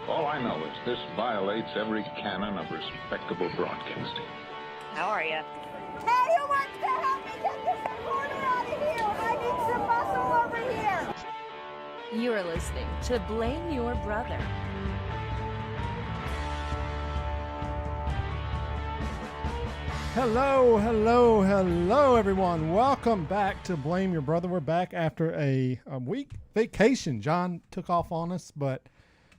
All I know is this violates every canon of respectable broadcasting. How are you? Hey, who wants to help me get this recorder out of here? I need some muscle over here. You are listening to Blame Your Brother. Hello, everyone. Welcome back to Blame Your Brother. We're back after a week vacation. John took off on us, but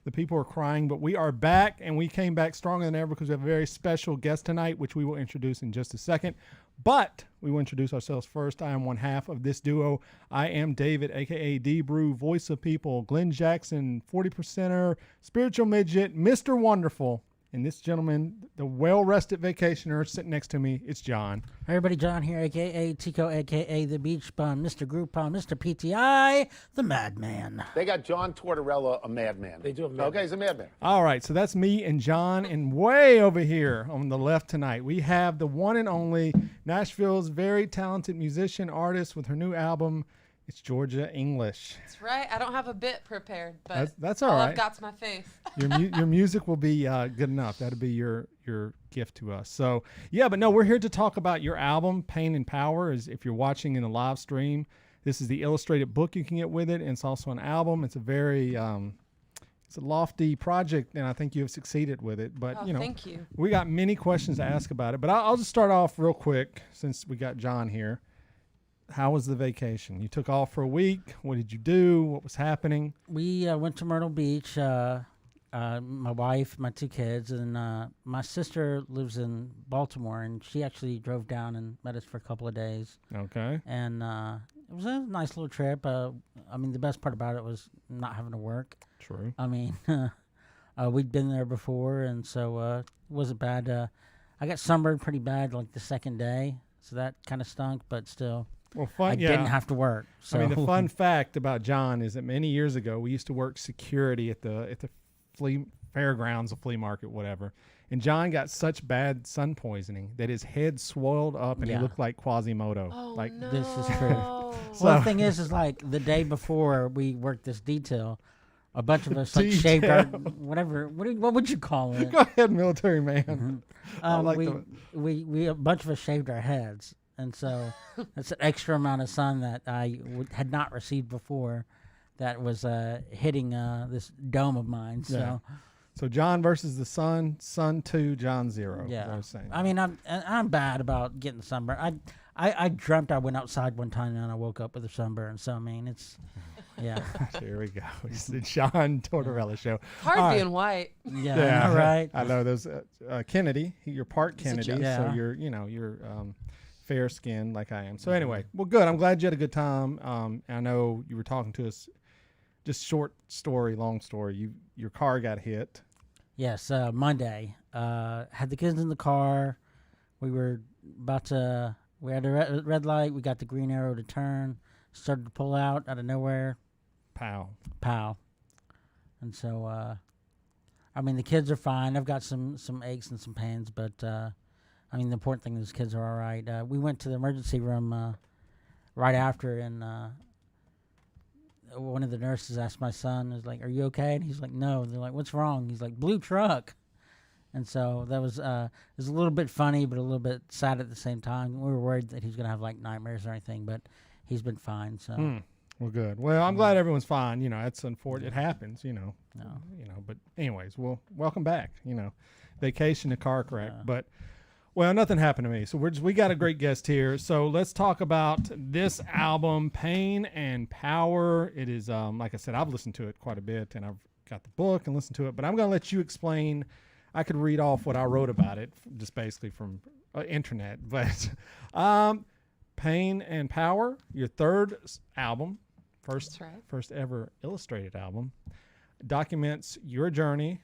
the people are crying. But we are back, and we came back stronger than ever because we have a very special guest tonight, which we will introduce in just a second. But we will introduce ourselves first. I am one half of this duo. I am David, a.k.a. D-Brew, voice of people, Glenn Jackson, 40%er, spiritual midget, Mr. Wonderful. And this gentleman, the well-rested vacationer sitting next to me, it's John. Hey everybody, John here, a.k.a. Tico, a.k.a. the Beach Bum, Mr. Groupon, Mr. PTI, the Madman. They got John Tortorella, a madman. They do have a madman. Okay, he's a madman. All right, so that's me and John. And way over here on the left tonight, we have the one and only Nashville's very talented musician, artist with her new album. It's Georgia English. That's right. I don't have a bit prepared, but that's all right. I've got's my face. Your music will be good enough. That'll be your gift to us. So yeah, but no, we're here to talk about your album, Pain and Power. As if you're watching in a live stream, this is the illustrated book you can get with it, and it's also an album. It's a very it's a lofty project, and I think you have succeeded with it. But thank you. We got many questions to ask about it. But I'll just start off real quick since we got John here. How was the vacation? You took off for a week. What did you do? What was happening? We went to Myrtle Beach, my wife, my two kids, and my sister lives in Baltimore, and she actually drove down and met us for a couple of days. Okay. And it was a nice little trip. I mean, the best part about it was not having to work. True. I mean, we'd been there before, and so it wasn't bad. I got sunburned pretty bad like the second day, so that kind of stunk, but still. Well, fun, I didn't have to work. So. I mean, the fun fact about John is that many years ago we used to work security at the fairgrounds, a flea market, whatever. And John got such bad sun poisoning that his head swelled up and he looked like Quasimodo. Oh, like no. This is true. Well, the thing is like the day before we worked this detail, a bunch of us like shaved our whatever. What would you call it? Go ahead, military man. Mm-hmm. We a bunch of us shaved our heads. And so that's an extra amount of sun that I had not received before that was hitting this dome of mine. So so John versus the sun, sun 2, John 0. Yeah. I was saying. I mean, I'm bad about getting sunburn. I dreamt I went outside one time and I woke up with a sunburn. So, I mean, it's, yeah. Here we go. It's the John Tortorella show. Hard being white. Yeah, right. I know. There's Kennedy. You're part Kennedy. Yeah. So you're fair skinned like I am. So anyway, well, good. I'm glad you had a good time. I know you were talking to us. Just short story, long story. Your car got hit. Yes, Monday. Had the kids in the car. We were about to. We had a red light. We got the green arrow to turn. Started to pull out of nowhere. Pow. And so, I mean, the kids are fine. I've got some aches and some pains, but. I mean, the important thing is kids are all right. We went to the emergency room right after, and one of the nurses asked my son, "Is like, are you okay?" And he's like, "No." And they're like, "What's wrong?" He's like, "Blue truck." And so that was it was a little bit funny, but a little bit sad at the same time. We were worried that he was gonna have like nightmares or anything, but he's been fine. So. Well, good. Well, I'm glad everyone's fine. It's unfortunate. It happens. No. But anyways, well, welcome back. Vacation to car crack, but. Well, nothing happened to me. So we got a great guest here. So let's talk about this album, Pain and Power. It is, like I said, I've listened to it quite a bit, and I've got the book and listened to it. But I'm going to let you explain. I could read off what I wrote about it, just basically from internet. But Pain and Power, your third album, first ever illustrated album, documents your journey,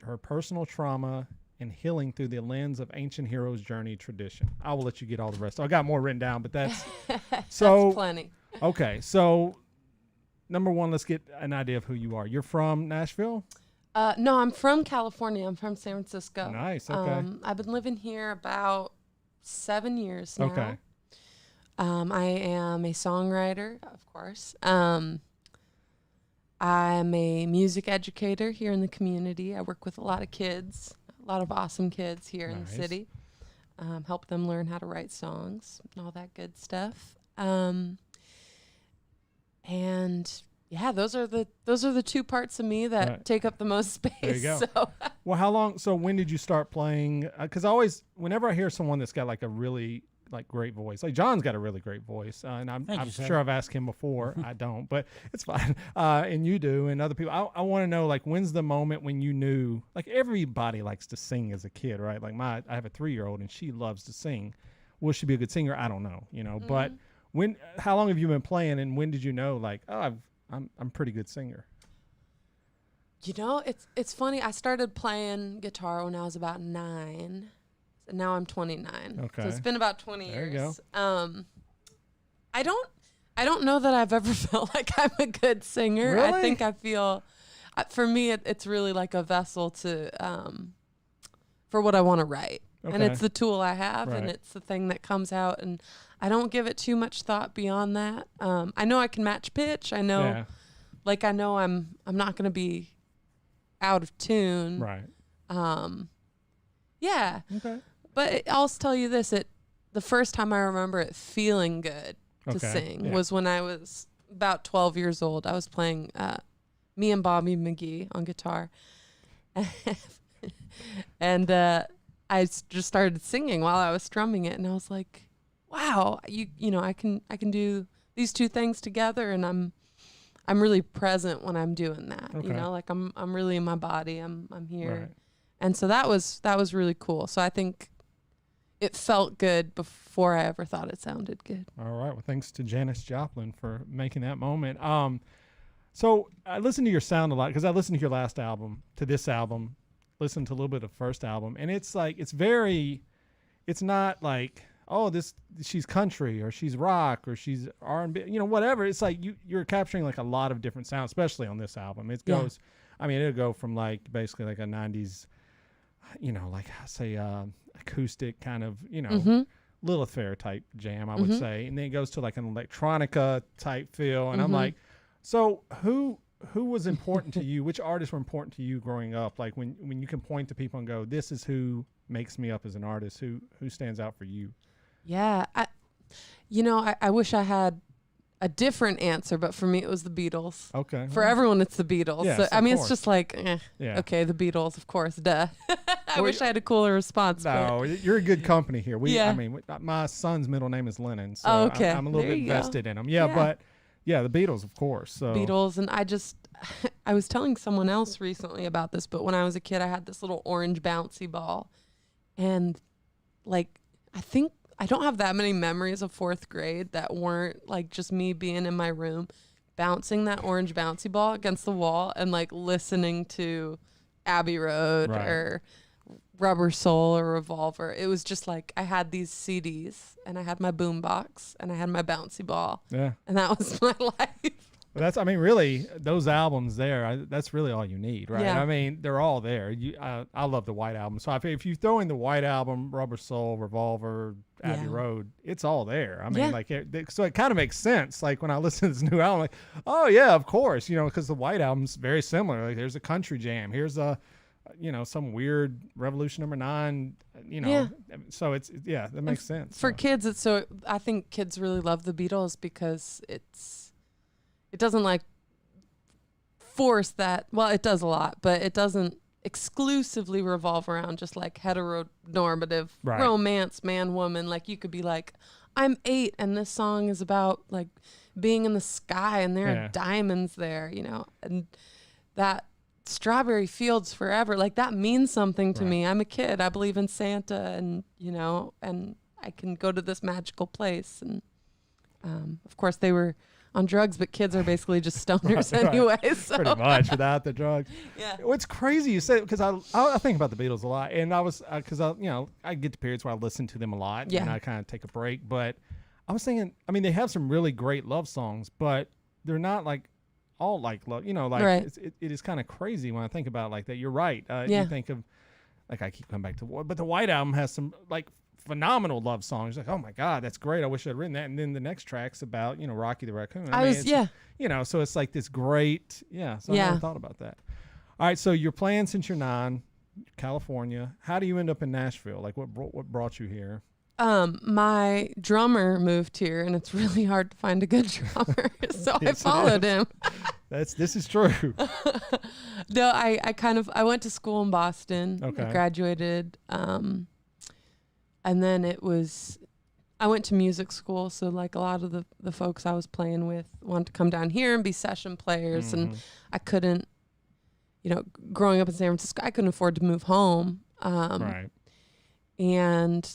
her personal trauma, and healing through the lens of ancient heroes' journey tradition. I will let you get all the rest. I got more written down, but that's so that's plenty. Okay, so number one, let's get an idea of who you are. You're from Nashville? No, I'm from California. I'm from San Francisco. Nice. Okay. I've been living here about 7 years now. Okay. I am a songwriter, of course. I'm a music educator here in the community. I work with a lot of kids, a lot of awesome kids here in the city. Help them learn how to write songs and all that good stuff. And yeah, those are the two parts of me that take up the most space. There you go. So. Well, when did you start playing? Because whenever I hear someone that's got like a really like great voice, like John's got a really great voice, and I'm sure I've asked him before. I don't, but it's fine. And you do, and other people. I want to know, like, when's the moment when you knew? Like, everybody likes to sing as a kid, right? Like I have a 3-year-old and she loves to sing. Will she be a good singer? I don't know, But how long have you been playing, and when did you know, like, oh, I'm a pretty good singer? It's funny. I started playing guitar when I was about 9. And now I'm 29. Okay. So it's been about 20 years. There you go. I don't know that I've ever felt like I'm a good singer. Really? I think I feel, for me, it's really like a vessel to, for what I want to write. Okay. And it's the tool I have, Right. and it's the thing that comes out. And I don't give it too much thought beyond that. I know I can match pitch. I know, I know I'm not going to be out of tune. Right. Yeah. Okay. But I'll tell you this: the first time I remember it feeling good to sing was when I was about 12 years old. I was playing Me and Bobby McGee on guitar, and I just started singing while I was strumming it, and I was like, "Wow, I can do these two things together," and I'm really present when I'm doing that. Okay. Like I'm really in my body. I'm here. Right. And so that was really cool. So I think it felt good before I ever thought it sounded good. All right. Well, thanks to Janis Joplin for making that moment. So I listened to your sound a lot because I listened to your last album, to this album, listened to a little bit of the first album, and it's like it's not like, oh, she's country or she's rock or she's R&B, whatever. It's like you're capturing like a lot of different sounds, especially on this album. It goes, it'll go from like basically like a 90s, like say acoustic kind of, Lilith Fair type jam, I would say, and then it goes to like an electronica type feel, and I'm like, so who was important to you? Which artists were important to you growing up? Like when you can point to people and go, this is who makes me up as an artist. Who stands out for you? Yeah, I wish I had a different answer, but for me it was the Beatles. Okay. For everyone it's the Beatles. Yes, so, of it's course. just like, okay, the Beatles, of course, duh. I wish I had a cooler response. No, you're a good company here. My son's middle name is Lennon, so I'm a little bit vested in him. But the Beatles, of course. So Beatles, and I was telling someone else recently about this, but when I was a kid, I had this little orange bouncy ball, and like I don't have that many memories of 4th grade that weren't like just me being in my room, bouncing that orange bouncy ball against the wall and like listening to Abbey Road or Rubber Soul or Revolver. It was just like I had these CDs and I had my boombox and I had my bouncy ball. Yeah. And that was my life. That's, really, those albums there, that's really all you need, right? Yeah. They're all there. I love the White Album. So if you throw in the White Album, Rubber Soul, Revolver, Abbey Road, it's all there. So it kind of makes sense. Like when I listen to this new album, like, oh yeah, of course, because the White Album's very similar. Like there's a country jam. Here's a, some weird Revolution Number 9, So that makes sense. For kids, I think kids really love the Beatles because it doesn't like force that. Well, it does a lot, but it doesn't exclusively revolve around just like heteronormative romance, man, woman. Like you could be like, I'm 8 and this song is about like being in the sky and there are diamonds there, and that Strawberry Fields Forever, like that means something to me. I'm a kid. I believe in Santa and, and I can go to this magical place. And of course they were on drugs, but kids are basically just stoners anyway. So. Pretty much without the drugs. Yeah. What's crazy you say, because I think about the Beatles a lot, and I was because I get to periods where I listen to them a lot, and I kind of take a break. But I was thinking, they have some really great love songs, but they're not like all like love. It is kind of crazy when I think about it like that. You're right. You think of like I keep coming back to, but the White Album has some like phenomenal love song. It's like, oh my God, that's great. I wish I'd written that. And then the next track's about, Rocky the Raccoon. So it's like this great, so I never thought about that. All right, so you're playing since you're 9, California. How do you end up in Nashville? Like, what brought you here? My drummer moved here, and it's really hard to find a good drummer, so I followed him. This is true. No, I went to school in Boston. Okay. I graduated, and then I went to music school, so like a lot of the folks I was playing with wanted to come down here and be session players, and I couldn't, growing up in San Francisco, I couldn't afford to move home. Right. And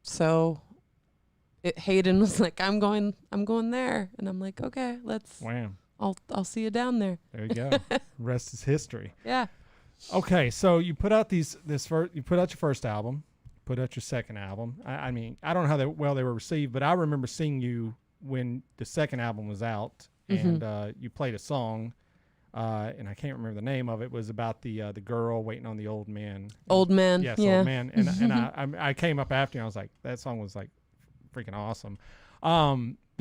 so Hayden was like, I'm going there. And I'm like, okay, Wham. I'll see you down there. There you go. Rest is history. Yeah. Okay. So you put out you put out your first album, put out your second album. I mean, I don't know how well they were received, but I remember seeing you when the second album was out, and you played a song, and I can't remember the name of it. It was about the girl waiting on the old man. Old man. Yes, yeah. Old man. And I came up after you. And I was like, that song was like freaking awesome.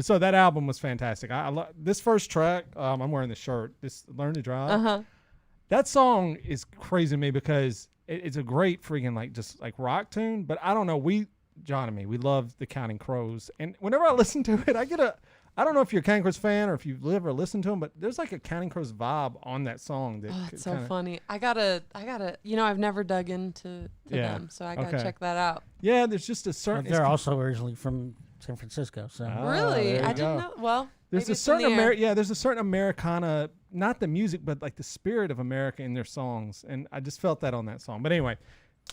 So that album was fantastic. I love this first track. I'm wearing the shirt. This Learn to Drive. That song is crazy to me because it's a great freaking just rock tune. But I don't know. John and me, we love the Counting Crows, and whenever I listen to it, I don't know if you're a Counting Crows fan or if you've ever listened to them, but there's like a Counting Crows vibe on that song. It's so funny. I gotta. I've never dug into them, so I gotta check that out. Yeah, there's just a certain. They're also originally from San Francisco, so really, I didn't know. Well, there's a certain there's a certain Americana, not the music, but like the spirit of America in their songs, and I just felt that on that song. But anyway,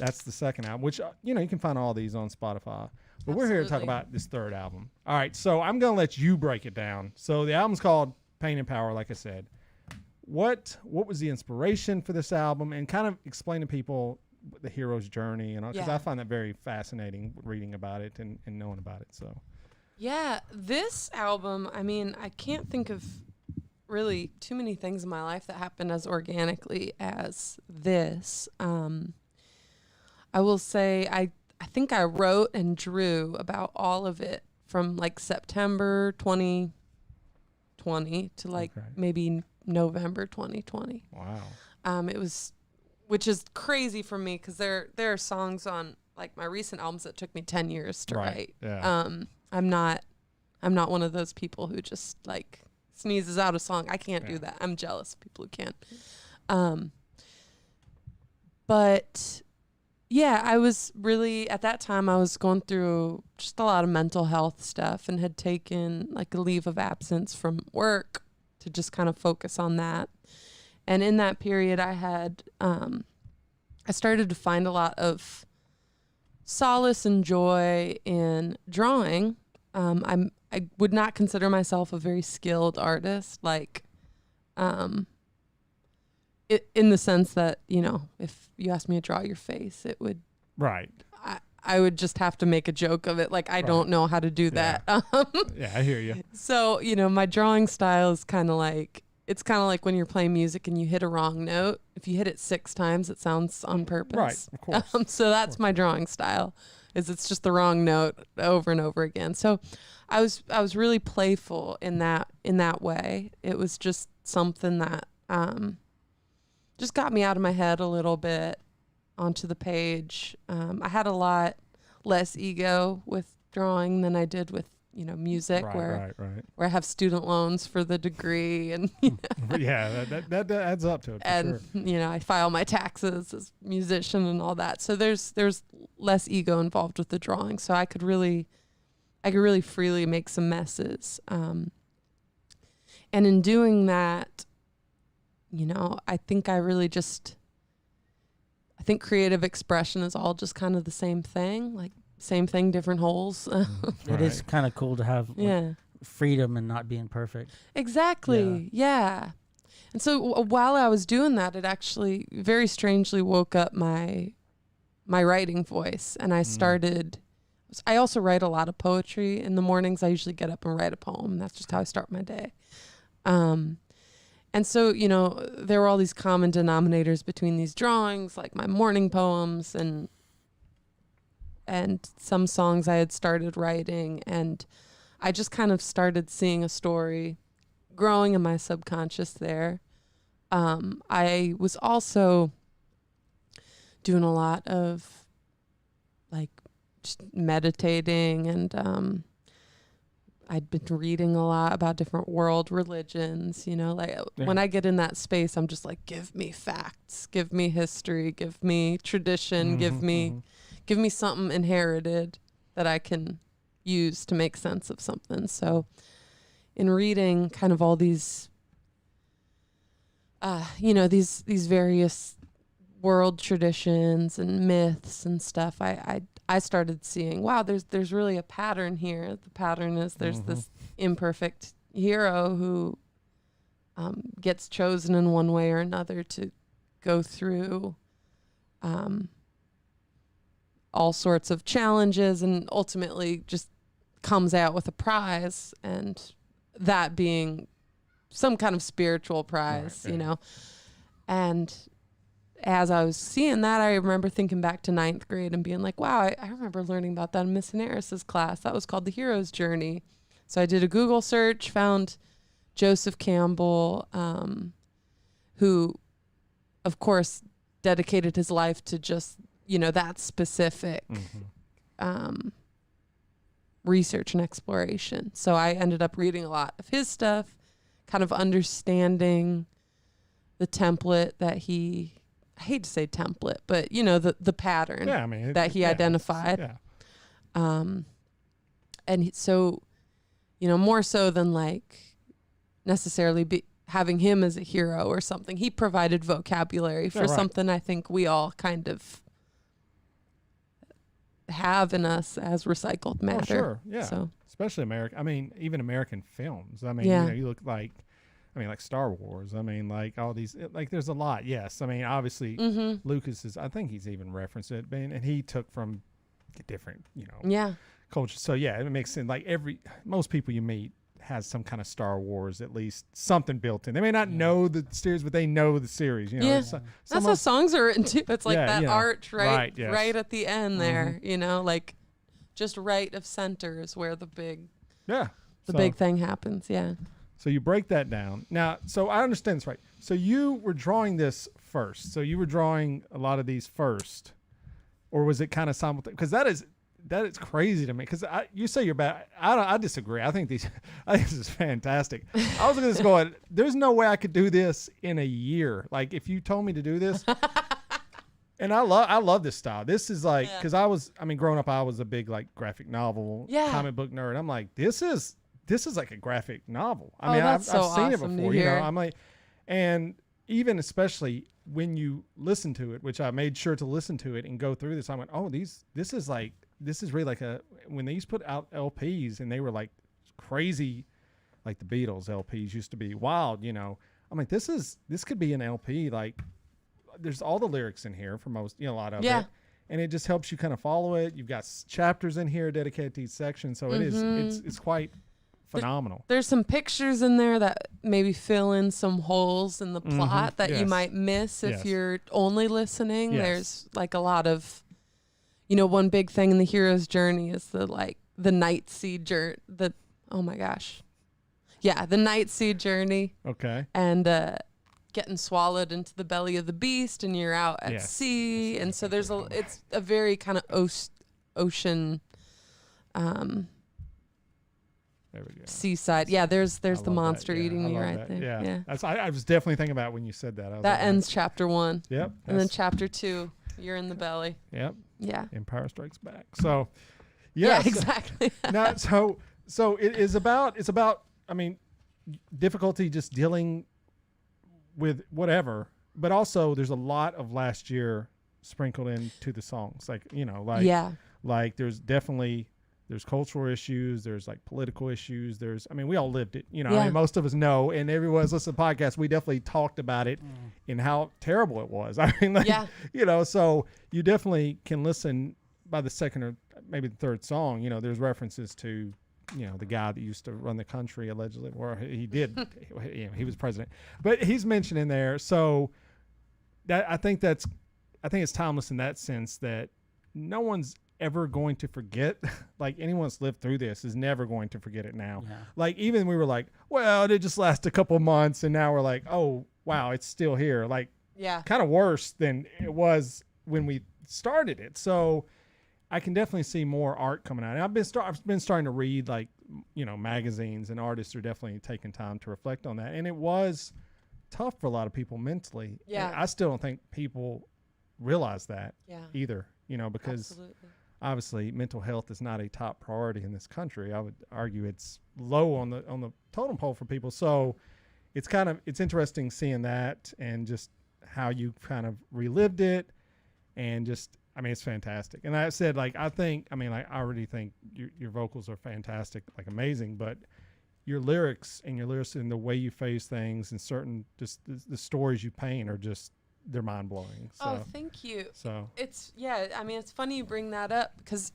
that's the second album, which you can find all these on Spotify. But we're here to talk about this third album. All right, so I'm going to let you break it down. So the album's called Pain and Power, like I said. What was the inspiration for this album? And kind of explain to people the hero's journey, because I find that very fascinating reading about it and knowing about it. So, yeah, this album, I mean, I can't think of really too many things in my life that happened as organically as this. I will say I think I wrote and drew about all of it from like September 2020 to maybe November 2020. Wow. It was, which is crazy for me because there are songs on like my recent albums that took me 10 years to write. Yeah. I'm not one of those people who just like sneezes out a song. I can't do that. I'm jealous of people who can. But yeah, I was really, at that time, I was going through just a lot of mental health stuff and had taken like a leave of absence from work to just kind of focus on that. And in that period, I had, I started to find a lot of solace and joy in drawing. I would not consider myself a very skilled artist, in the sense that, if you asked me to draw your face, it would, I would just have to make a joke of it. Like, I don't know how to do that. Yeah, I hear you. So, my drawing style is kind of like, it's kind of like when you're playing music and you hit a wrong note. If you hit it 6 times, it sounds on purpose. Right, of course. So that's my drawing style, is it's just the wrong note over and over again. So I was really playful in that way. It was just something that just got me out of my head a little bit onto the page. I had a lot less ego with drawing than I did with music, where I have student loans for the degree, and yeah, that adds up to it. And sure. I file my taxes as a musician and all that. So there's less ego involved with the drawing. So I could really freely make some messes. And in doing that, I think I think creative expression is all just kind of the same thing, like same thing, different holes. It is kind of cool to have freedom and not being perfect. Exactly. Yeah. And so while I was doing that, it actually very strangely woke up my writing voice. And I started, I also write a lot of poetry in the mornings. I usually get up and write a poem. That's just how I start my day. And so, there were all these common denominators between these drawings, like my morning poems. And and some songs I had started writing, and I just kind of started seeing a story growing in my subconscious there. I was also doing a lot of like just meditating, and I'd been reading a lot about different world religions, like when I get in that space, I'm just like, give me facts, give me history, give me tradition, give me something inherited that I can use to make sense of something. So in reading kind of all these, these various world traditions and myths and stuff, I started seeing, wow, there's really a pattern here. The pattern is there's this imperfect hero who gets chosen in one way or another to go through all sorts of challenges and ultimately just comes out with a prize, and that being some kind of spiritual prize, And as I was seeing that, I remember thinking back to 9th grade and being like, wow, I remember learning about that in Miss Harris's class. That was called The Hero's Journey. So I did a Google search, found Joseph Campbell, who, of course, dedicated his life to just, that specific research and exploration. So I ended up reading a lot of his stuff, kind of understanding the template that I hate to say template, but the pattern that he identified. And so, more so than like necessarily having him as a hero or something, he provided vocabulary for something I think we all kind of have in us as recycled matter. Oh, sure. Yeah. So, especially American. I mean, even American films. I mean, you look like, like Star Wars. I mean, like all these, like there's a lot. Yes. I mean, obviously Lucas I think he's even referenced it, and he took from different, cultures. So yeah, it makes sense. Like most people you meet has some kind of Star Wars, at least something built in. They may not know the series, but they know the series. That's how songs are written too. It's like that arch right at the end there. Like just right of center is where the big big thing happens. Yeah. So you break that down. Now, so I understand this right. So you were drawing this first. So you were drawing a lot of these first, or was it kind of simultaneous? Because that is crazy to me. Because you say you're bad. I disagree. I think this is fantastic. I was just going, there's no way I could do this in a year. Like if you told me to do this, and I love this style. This is like, because growing up, I was a big like graphic novel, comic book nerd. I'm like, this is like a graphic novel. I mean, I've seen it before, I'm like, and even especially when you listen to it, which I made sure to listen to it and go through this, I went, oh, this is really like when they used to put out LPs and they were like crazy, like the Beatles LPs used to be wild, I'm like, this could be an LP. Like there's all the lyrics in here for most, a lot of it. And it just helps you kind of follow it. You've got chapters in here dedicated to each section. So it's quite phenomenal. There's some pictures in there that maybe fill in some holes in the plot that you might miss if you're only listening. There's like a lot of, one big thing in the hero's journey is the night sea journey. The night sea journey. Okay. And getting swallowed into the belly of the beast, and you're out at sea, and so it's a very kind of ocean. There we go. Seaside. Yeah, there's the monster eating me right that. there. Yeah. I was definitely thinking about when you said that. That ends chapter 1. Yep. And then chapter 2, you're in the belly. Yep. Yeah. Empire Strikes Back. So, yes. Yeah, exactly. Now, so it's about difficulty just dealing with whatever, but also there's a lot of last year sprinkled into the songs. Like there's definitely there's cultural issues, there's like political issues, we all lived it, most of us know, and everyone's listening to the podcast, we definitely talked about it and how terrible it was. So you definitely can listen by the second or maybe the third song, there's references to, the guy that used to run the country allegedly, or he did, he was president, but he's mentioned in there. So that I think it's timeless in that sense that no one's ever going to forget. Like anyone that's lived through this is never going to forget it now. Yeah. Like even we were like, well, it just lasts a couple months, and now we're like, oh wow, it's still here. Like Yeah. kind of worse than it was when we started it. So I can definitely see more art coming out. And I've been starting to read like, magazines, and artists are definitely taking time to reflect on that. And it was tough for a lot of people mentally. Yeah. And I still don't think people realize that Yeah. either, because Absolutely. obviously mental health is not a top priority in this country. I would argue it's low on the totem pole for people. So it's interesting seeing that and just how you kind of relived it, and just, it's fantastic. And I said, I already think your vocals are fantastic, like amazing, but your lyrics and the way you face things and certain, just the stories you paint are just, they're mind blowing. So, Oh, thank you. So It's it's funny you bring that up because,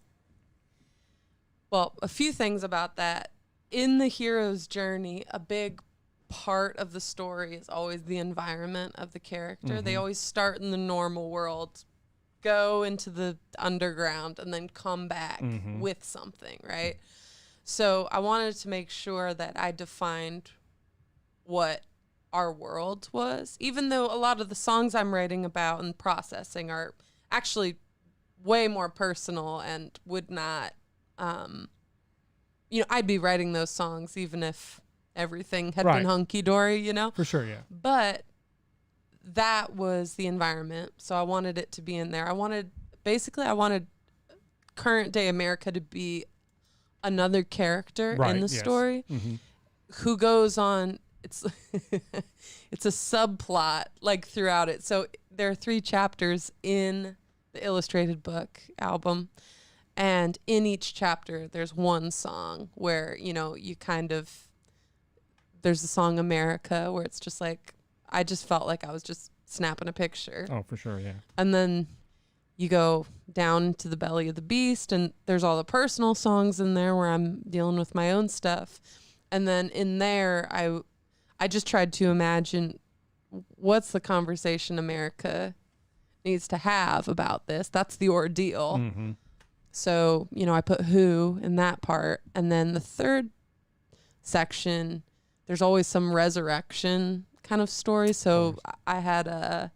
well, a few things about that. In the hero's journey, a big part of the story is always the environment of the character. They always start in the normal world, go into the underground, and then come back with something, right? So I wanted to make sure that I defined what our world was, even though a lot of the songs I'm writing about and processing are actually way more personal and would not, I'd be writing those songs even if everything had been hunky-dory, for sure, yeah. But that was the environment, so I wanted it to be in there. I wanted current day America to be another character in the story who goes on. It's it's a subplot like throughout it. So there are 3 chapters in the illustrated book album, and in each chapter there's one song where you kind of, there's the song America, where it's just like, I just felt like I was just snapping a picture. Oh, for sure, yeah. And then you go down to the belly of the beast, and there's all the personal songs in there where I'm dealing with my own stuff. And then in there, I just tried to imagine what's the conversation America needs to have about this. That's the ordeal. So, I put who in that part. And then the third section, there's always some resurrection kind of story. So I had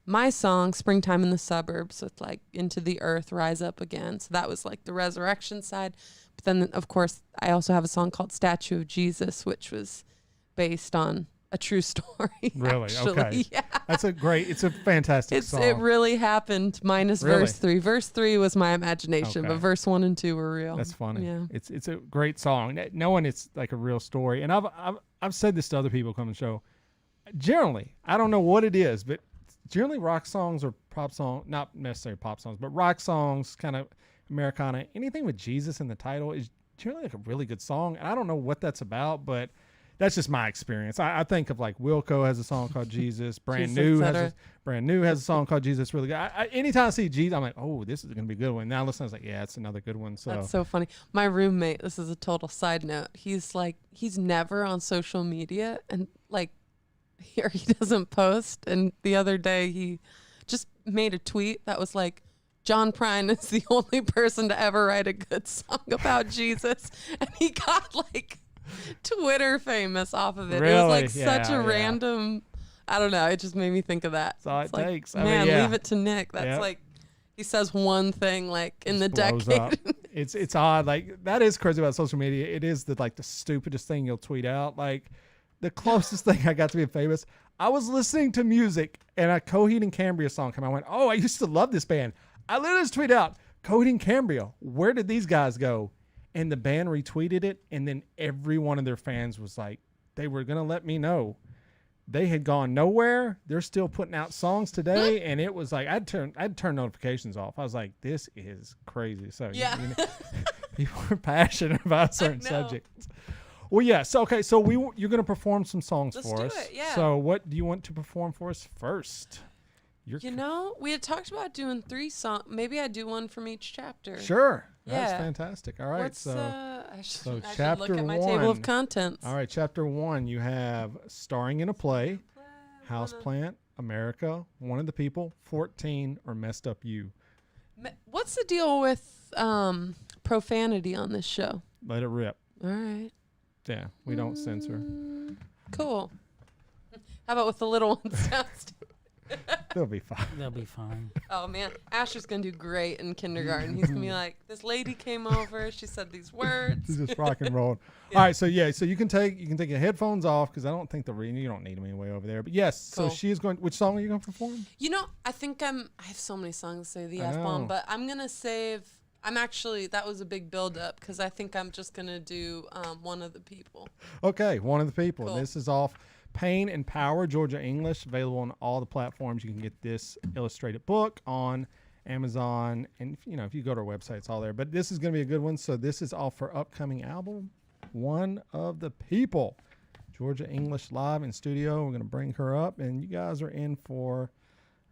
my song, Springtime in the Suburbs, with like Into the Earth, Rise Up Again. So that was like the resurrection side. But then, of course, I also have a song called Statue of Jesus, which was based on a true story. Really? Actually. Okay. Yeah. It's a fantastic song. It really happened, minus verse 3. Verse 3 was my imagination, but verse 1 and 2 were real. That's funny. Yeah. It's a great song. Knowing it's like a real story. And I've said this to other people come and show. Generally, I don't know what it is, but generally rock songs or pop songs, not necessarily pop songs, but rock songs, kind of Americana, anything with Jesus in the title is generally like a really good song. And I don't know what that's about, but that's just my experience. I think of like Wilco has a song called Jesus. Brand New has a song called Jesus. Really good. Anytime I see Jesus, I'm like, oh, this is going to be a good one. Now listen, I was like, yeah, it's another good one. So that's so funny. My roommate, this is a total side note. He's never on social media, and like here he doesn't post. And the other day he just made a tweet that was like, John Prine is the only person to ever write a good song about Jesus, and he got like Twitter famous off of it. Really? It was like such a random, I don't know, it just made me think of that. That's all it like, takes. Man, leave it to Nick. That's like, he says one thing like in the decade. It's odd. Like that is crazy about social media. It is the stupidest thing you'll tweet out. Like the closest thing I got to being famous, I was listening to music and a Coheed and Cambria song came out. I went, oh, I used to love this band. I literally just tweeted out, Coheed and Cambria, where did these guys go? And the band retweeted it, and then every one of their fans was like, they were going to let me know. They had gone nowhere. They're still putting out songs today, and it was like, I'd turn notifications off. I was like, this is crazy. So people are passionate about certain subjects. Well, yeah. So, okay. So you're going to perform some songs for us. Let's do it, yeah. So what do you want to perform for us first? We had talked about doing 3 songs. Maybe I'd do one from each chapter. Sure. Yeah. That's fantastic. All right. I should chapter look at my 1. table of contents. All right. Chapter 1, you have starring in a play, Houseplant, America, One of the People, 14, or Messed Up You. What's the deal with profanity on this show? Let it rip. All right. Yeah, we don't censor. Cool. How about with the little ones downstairs? They'll be fine. They'll be fine. Oh man, Asher's gonna do great in kindergarten. He's gonna be like, this lady came over. She said these words. She's just rock and roll. All right, so you can take your headphones off because I don't think you don't need them anyway over there. But yes, Cool. so she is going. Which song are you going to perform? You know, I think I have so many songs to say the I F bomb, know. but I'm gonna save. That was a big build up because I think I'm just gonna do One of the People. Okay, One of the People. Cool. This is off Pain and Power, Georgia English, available on all the platforms. You can get this illustrated book on Amazon, and if you go to our website, it's all there. But this is going to be a good one. So this is off her upcoming album, One of the People. Georgia English live in studio. We're going to bring her up, and you guys are in for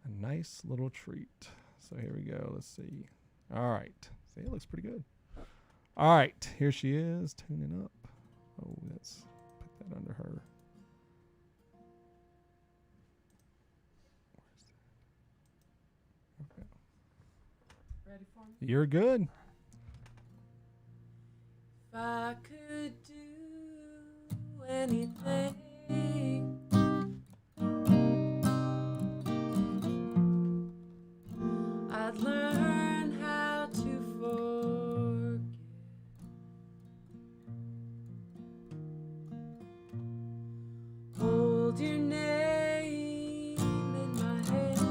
a nice little treat. So here we go. Let's see. All right. See, it looks pretty good. All right. Here she is, tuning up. Oh, let's put that under her. Ready for me? You're good. If I could do anything, I'd learn how to forget. Hold your name in my hand.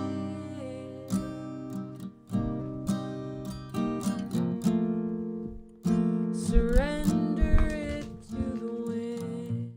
Surrender it to the wind.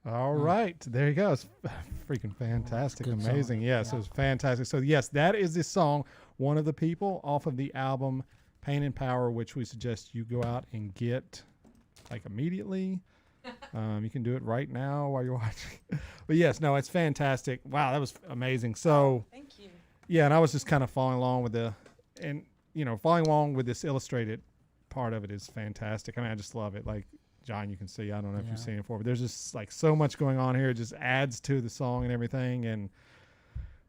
All right, there you go. It's freaking fantastic, Good song. amazing. Yes, it was fantastic. So yes, that is the song, One of the People, off of the album Pain and Power, which we suggest you go out and get like immediately. You can do it right now while you're watching. But yes, no, it's fantastic. Wow, that was amazing. So Thank you. yeah, and I was just kind of following along with following along with this illustrated part of it is fantastic. I mean, I just love it. Like John, you can see, I don't know if you've seen it before, but there's just like so much going on here. It just adds to the song and everything, and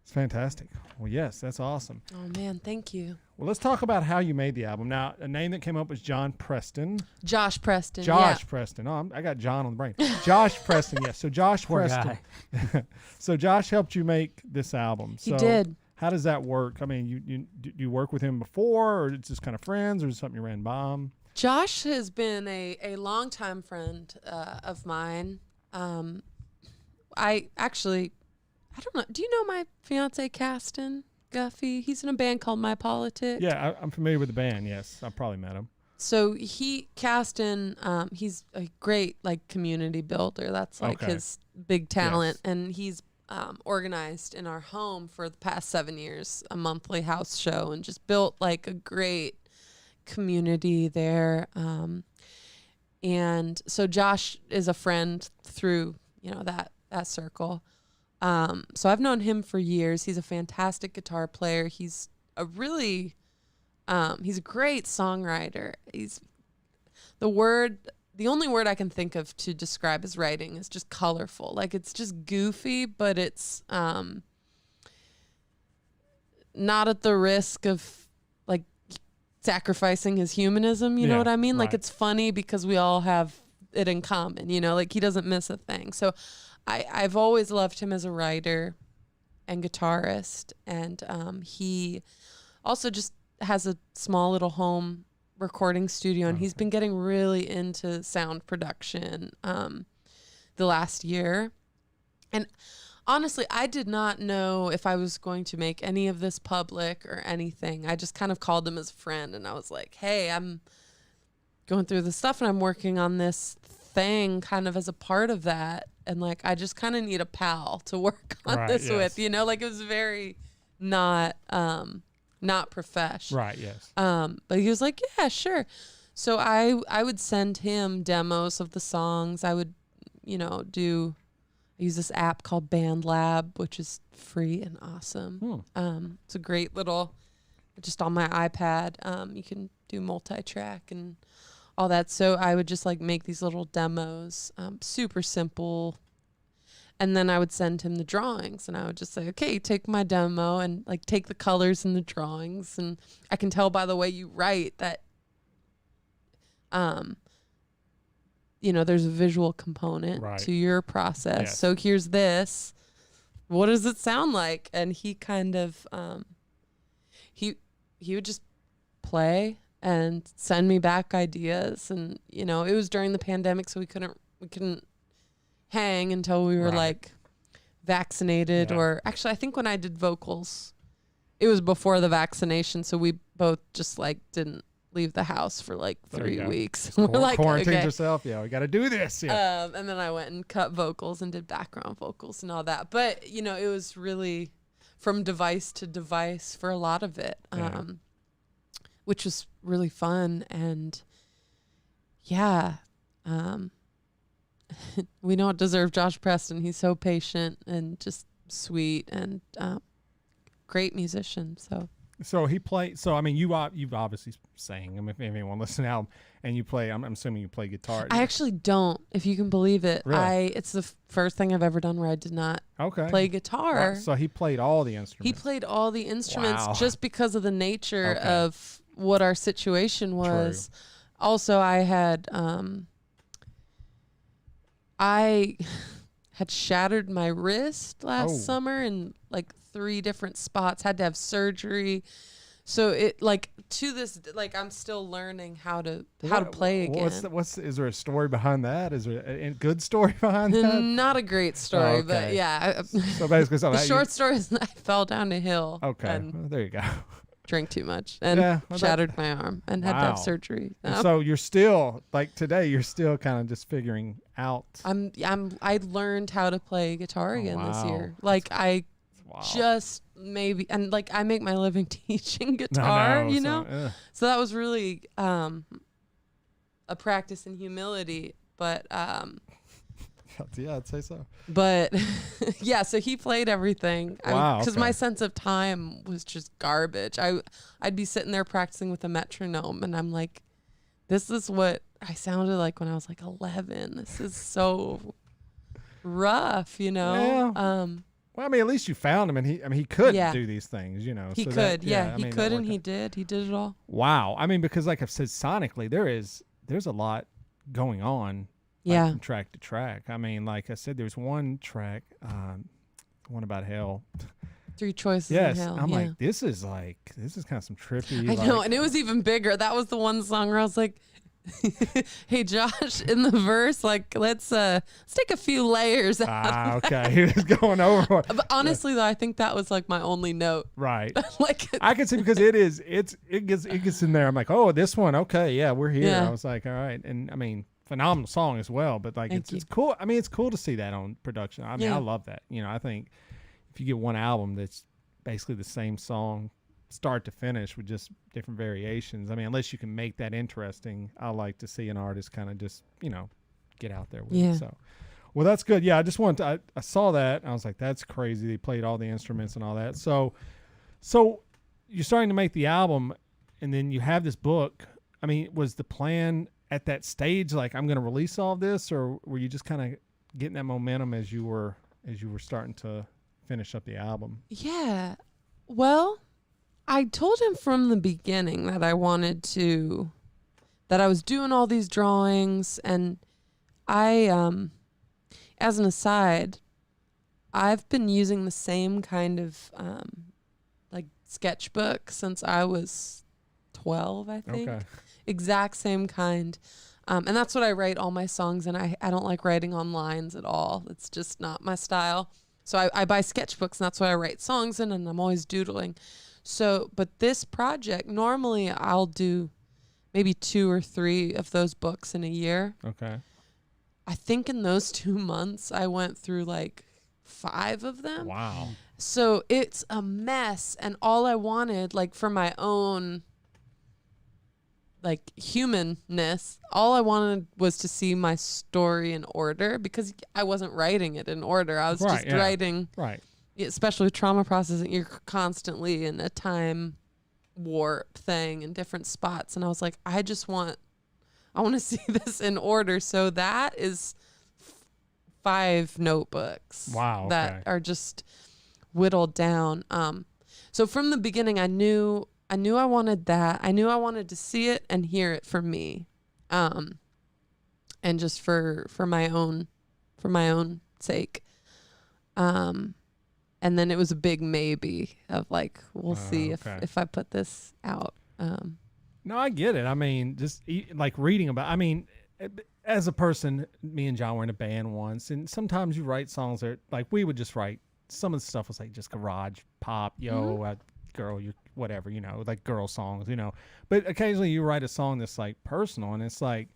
it's fantastic. Well, yes, that's awesome. Oh man, thank you. Well, let's talk about how you made the album. Now, a name that came up was John Preston. Josh Preston. Josh Preston. Oh, I got John on the brain. Josh Preston. Yes. So Josh Poor Preston. guy. So Josh helped you make this album. He So did. How does that work? I mean, do you work with him before, or it's just kind of friends, or is it something you ran by him? Josh has been a longtime friend of mine. I don't know. Do you know my fiance, Caston Guffey? He's in a band called My Politic. Yeah, I'm familiar with the band. Yes, I've probably met him. So Caston, he's a great like community builder. That's like Okay. his big talent, Yes. and he's organized in our home for the past 7 years a monthly house show, and just built like a great community there. And so Josh is a friend through that circle. So I've known him for years. He's a fantastic guitar player. He's a really he's a great songwriter. The only word I can think of to describe his writing is just colorful. Like it's just goofy, but it's not at the risk of like sacrificing his humanism. You know what I mean? Like right. it's funny because we all have it in common, like he doesn't miss a thing. So I've always loved him as a writer and guitarist. And he also just has a small little home recording studio, and he's been getting really into sound production the last year. And honestly, I did not know if I was going to make any of this public or anything. I just kind of called him as a friend, and I was like, hey, I'm going through this stuff and I'm working on this thing kind of as a part of that, and like I just kind of need a pal to work on this with, like it was very not profesh. Right. Yes. But he was like, yeah, sure. So I would send him demos of the songs. I would, I use this app called Band Lab, which is free and awesome. It's a great little, just on my iPad. You can do multi-track and all that. So I would just like make these little demos, super simple. And then I would send him the drawings, and I would just say, okay, take my demo and like take the colors in the drawings. And I can tell by the way you write that, there's a visual component to your process. Yes. So here's this. What does it sound like? And he kind of, he would just play and send me back ideas. And, it was during the pandemic, so we couldn't hang until we were like vaccinated. Or actually I think when I did vocals it was before the vaccination, so we both just like didn't leave the house for like 3 weeks. We're like, quarantined okay. yourself. Yeah, we got to do this. Yeah. And then I went and cut vocals and did background vocals and all that. But it was really from device to device for a lot of it, which was really fun. And we don't deserve Josh Preston. He's so patient and just sweet and great musician. So he played. So I mean, you've obviously sang. I mean, if anyone listens to the album and you play, I'm assuming you play guitar. I actually don't, if you can believe it. Really? It's the first thing I've ever done where I did not play guitar. Wow. So he played all the instruments. He played all the instruments just because of the nature Okay. of what our situation was. True. Also, I had shattered my wrist last summer in like 3 different spots. Had to have surgery. So it to this I'm still learning how to play again. Is there a story behind that? Is there a good story behind that? Not a great story, but okay. yeah. So basically, The short story is I fell down a hill. Okay, and well, there you go. drank too much and shattered my arm and had to have surgery. So you're still like today. You're still kind of just figuring out. I learned how to play guitar again this year. Like just maybe, and like I make my living teaching guitar. So that was really a practice in humility. But yeah, I'd say so. But yeah, so he played everything. Because my sense of time was just garbage. I'd be sitting there practicing with a metronome, and I'm like, this is what I sounded like when I was like 11. This is so rough, Yeah. Well, I mean, at least you found him, and he could do these things, He so could, that, he could, and he did. He did it all. Wow. I mean, because like I've said, sonically, there's a lot going on. From track to track. I mean, like I said, there's one track, one about hell. 3 choices in hell. I'm like, this is kind of some trippy. I know, and it was even bigger. That was the one song where I was like, hey Josh, in the verse, like let's take a few layers out. Okay. He was going over. But honestly though, I think that was like my only note. Right. Like I can see, because it gets in there. I'm like, oh, this one, okay, yeah, we're here. I was like, all right. And I mean, phenomenal song as well, but like it's cool. I mean, it's cool to see that on production. I mean, I love that. I think if you get one album that's basically the same song start to finish with just different variations, I mean, unless you can make that interesting, I like to see an artist kind of just get out there with it. So well, that's good. Yeah, I just wanted to, I saw that and I was like, that's crazy. They played all the instruments and all that. So you're starting to make the album, and then you have this book. I mean, was the plan at that stage like, I'm going to release all this, or were you just kind of getting that momentum as you were starting to finish up the album? Yeah. Well, I told him from the beginning that I was doing all these drawings, and I, as an aside, I've been using the same kind of, like sketchbook since I was 12, I think. Okay. Exact same kind. And that's what I write all my songs in. I don't like writing on lines at all. It's just not my style. So I buy sketchbooks, and that's what I write songs in, and I'm always doodling. So, but this project, normally I'll do maybe 2 or 3 of those books in a year. Okay. I think in those 2 months, I went through like 5 of them. Wow. So it's a mess. And all I wanted, like for my own like humanness, all I wanted was to see my story in order, because I wasn't writing it in order. I was writing, especially with trauma processing, you're constantly in a time warp thing in different spots. And I was like, I want to see this in order. So that is 5 notebooks. Wow. Okay. That are just whittled down. So from the beginning, I knew I wanted that. I knew I wanted to see it and hear it for me, and just for my own sake. And then it was a big maybe of like, we'll see if I put this out. No, I get it. I mean, just like reading about. I mean, as a person, me and John were in a band once, and sometimes you write songs that like we would just write. Some of the stuff was like just garage pop, girl, you whatever, like girl songs, but occasionally you write a song that's like personal, and it's like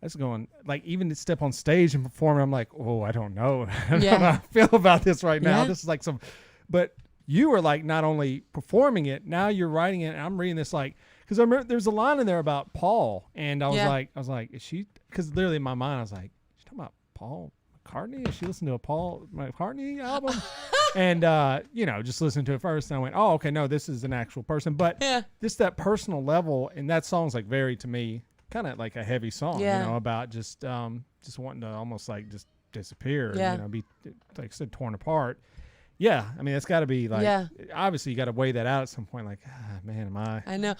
that's going like, even to step on stage and perform, I'm like, oh, I don't know. I don't know how I feel about this right now. This is like but you were like not only performing it, now you're writing it, and I'm reading this like, because I remember there's a line in there about Paul, and I was like, is she, because literally in my mind I was like, she's talking about Paul McCartney? Is she listening to a Paul McCartney album? And just listening to it first, and I went, oh, okay, no, this is an actual person. But just that personal level, and that song's like very, to me, kind of like a heavy song, about just wanting to almost like just disappear, be, like I said, torn apart. Yeah, I mean, it's got to be like, obviously you got to weigh that out at some point, like, man, am I? I know.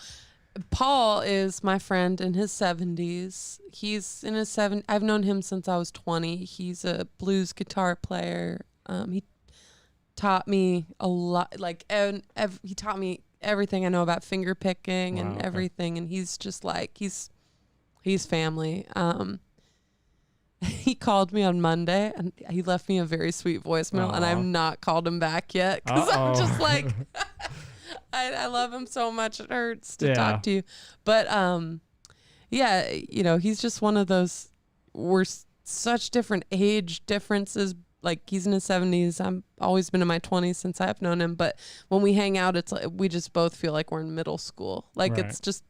Paul is my friend in his 70s. He's in his 70s. I've known him since I was 20. He's a blues guitar player. He taught me a lot, like, he taught me everything I know about finger picking and everything. And he's just like, he's family. He called me on Monday, and he left me a very sweet voicemail, and I've not called him back yet, because I'm just like, I love him so much. It hurts to Yeah. talk to you. But yeah, you know, he's just one of those. We're such different age differences. Like he's in his 70s. I'm always been in my 20s since I've known him. But when we hang out, it's like we just both feel like we're in middle school. Like Right. it's just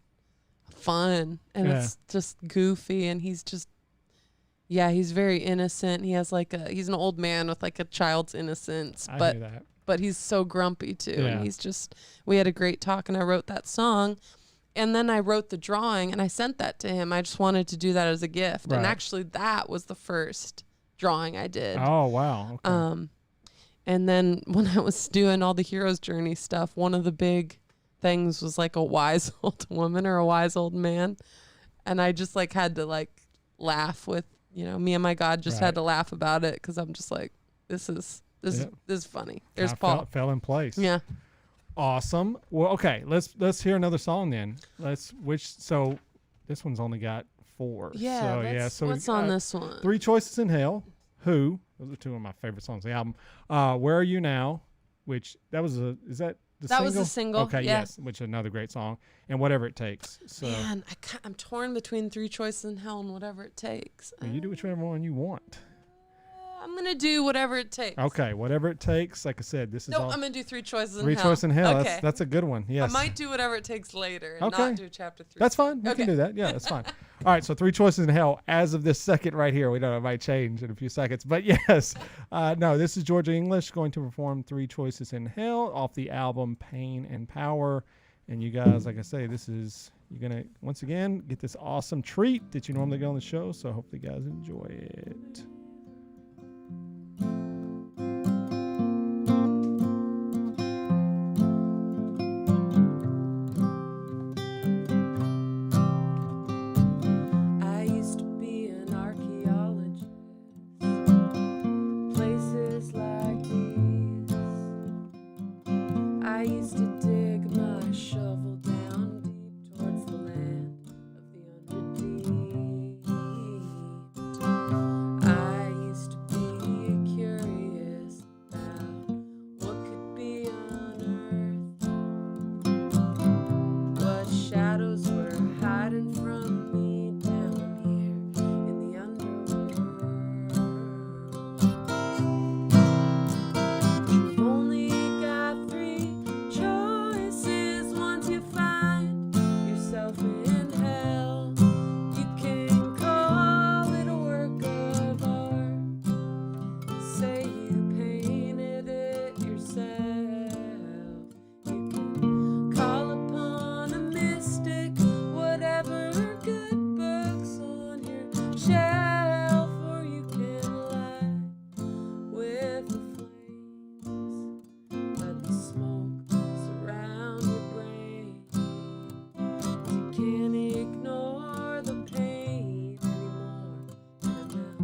fun and Yeah. it's just goofy. And he's just, yeah, he's very innocent. He has like he's an old man with like a child's innocence. I But hear that. but he's so grumpy too. Yeah. And he's just, we had a great talk and I wrote that song. And then I wrote the drawing and I sent that to him. I just wanted to do that as a gift. Right. And actually that was the first drawing I did. Oh, wow. Okay. And then when I was doing all the hero's journey stuff, one of the big things was like a wise old woman or a wise old man. And I just like had to like laugh with, you know, me and my God just Right. had to laugh about it. 'Cause I'm just like, this is funny. There's Kinda Paul. fell in place. Yeah. Awesome. Well, okay. Let's hear another song then. So this one's only got 4. Yeah. So what's we've on got this one? 3 Choices in Hell. Who? Those are 2 of my favorite songs on the album. Where Are You Now? Which is that the That single? was the single, Okay. yeah. Yes. Which is another great song. And Whatever It Takes. So Man, I'm torn between 3 Choices in Hell and Whatever It Takes. you do whichever one you want. I'm gonna do Whatever It Takes. Okay. Whatever It Takes. Like I said, this is No, all I'm gonna do 3 Choices in 3 Hell. Choices in Hell. Okay. That's a good one. Yes. I might do Whatever It Takes later and Okay. not do chapter 3. That's fine. We Okay. can do that. Yeah, that's fine. All right, so 3 Choices in Hell as of this second right here. We don't know, it might change in a few seconds. But yes, no, this is Georgia English going to perform 3 Choices in Hell off the album Pain and Power. And you guys, like I say, you're going to, once again, get this awesome treat that you normally get on the show. So hopefully you guys enjoy it. I used to be an archaeologist. Places like these. I used to dig my shovel down deep towards the land of the unredeemed. I used to be curious about what could be unearthed. What shadows were hiding from me down here in the underworld. You've only got 3 choices once you find yourself in hell. You can call it a work of art. Say you painted it yourself. You can call upon a mystic, whatever good books on your shelf, or you can lie with the flames. Let the smoke surround your brain. You can't ignore the pain anymore.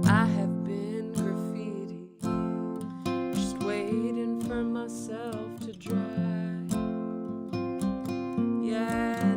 I have been graffiti, just waiting for myself to dry. Yeah,